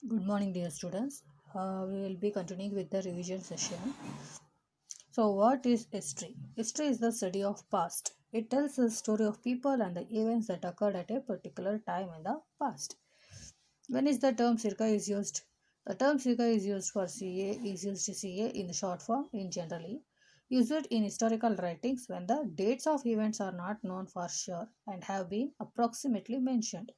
Good morning, dear students. We will be continuing with the revision session. So, what is history? History is the study of past. It tells the story of people and the events that occurred at a particular time in the past. When is the term circa is used? The term circa is used for CA is used to CA in the short form in generally. Used in historical writings when the dates of events are not known for sure and have been approximately mentioned.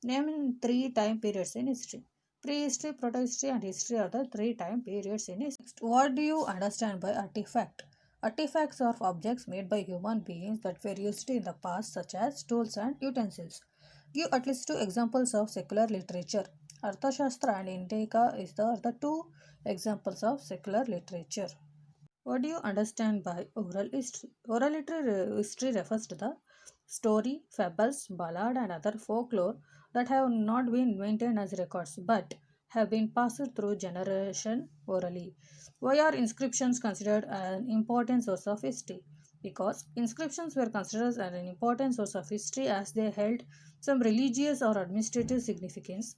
Name three time periods in history. Prehistory, protohistory, and history are the three time periods in history. What do you understand by artifact? Artifacts are objects made by human beings that were used in the past, such as tools and utensils. Give at least two examples of secular literature. Arthashastra and Indika are the two examples of secular literature. What do you understand by oral history? History refers to the story, fables, ballad, and other folklore that have not been maintained as records but have been passed through generation orally. Why are inscriptions considered an important source of history? Because inscriptions were considered as an important source of history as they held some religious or administrative significance.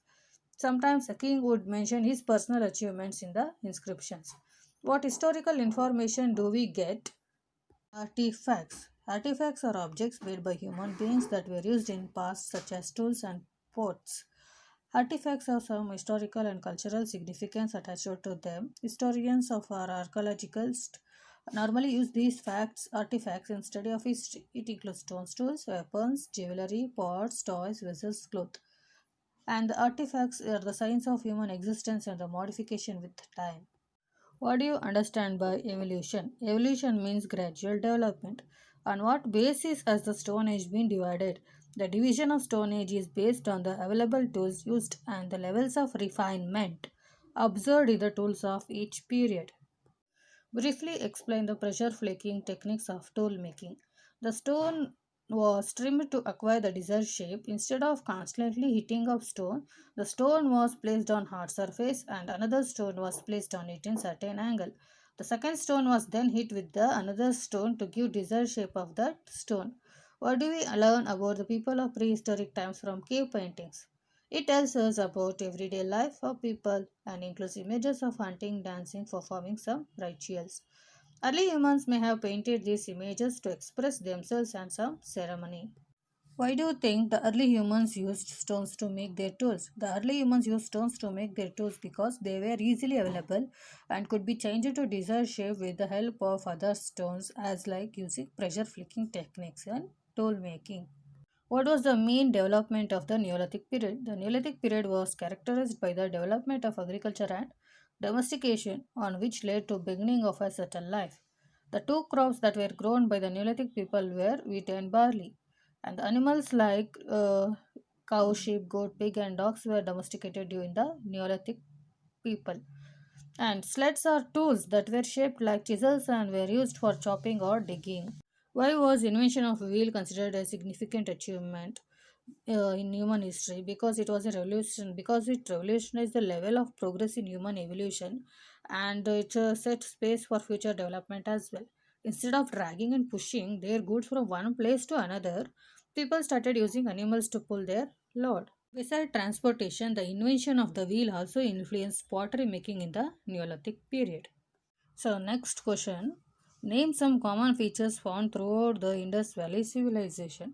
Sometimes a king would mention his personal achievements in the inscriptions. What historical information do we get? Artifacts. Artifacts are objects made by human beings that were used in past, such as tools and pots. Artifacts have some historical and cultural significance attached to them. Historians of our archaeologists normally use these artifacts in study of history. It includes stones, tools, weapons, jewelry, pots, toys, vessels, cloth. And the artifacts are the signs of human existence and the modification with time. What do you understand by evolution? Evolution means gradual development. On what basis has the Stone Age been divided? The division of Stone Age is based on the available tools used and the levels of refinement observed in the tools of each period. Briefly explain the pressure flaking techniques of tool making. The stone was trimmed to acquire the desired shape. Instead of constantly hitting up stone, the stone was placed on hard surface and another stone was placed on it in certain angle. The second stone was then hit with the another stone to give desired shape of that stone. What do we learn about the people of prehistoric times from cave paintings? It tells us about everyday life of people and includes images of hunting, dancing, performing some rituals. Early humans may have painted these images to express themselves and some ceremony. Why do you think the early humans used stones to make their tools? The early humans used stones to make their tools because they were easily available and could be changed to desired shape with the help of other stones, as like using pressure flicking techniques and tool making. What was the main development of the Neolithic period? The Neolithic period was characterized by the development of agriculture and domestication, on which led to beginning of a settled life. The two crops that were grown by the Neolithic people were wheat and barley, and the animals like cow, sheep, goat, pig, and dogs were domesticated during the Neolithic people. And sleds are tools that were shaped like chisels and were used for chopping or digging. Why was invention of wheel considered a significant achievement in human history? Because it was a revolution. Because it revolutionized the level of progress in human evolution, and it set space for future development as well. Instead of dragging and pushing their goods from one place to another, people started using animals to pull their load. Besides transportation, the invention of the wheel also influenced pottery making in the Neolithic period. So, next question. Name some common features found throughout the Indus Valley civilization.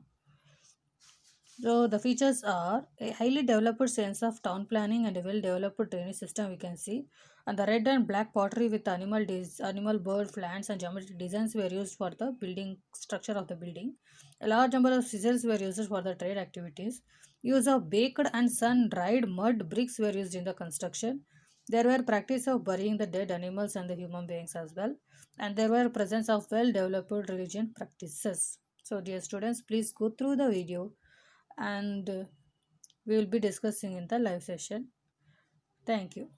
So, the features are a highly developed sense of town planning and a well developed drainage system, we can see. And the red and black pottery with animal, bird, plants, and geometric designs were used for the building structure of the building. A large number of scissors were used for the trade activities. Use of baked and sun dried mud bricks were used in the construction. There were practice of burying the dead animals and the human beings as well. And there were presence of well developed religion practices. So, dear students, please go through the video and we will be discussing in the live session. Thank you.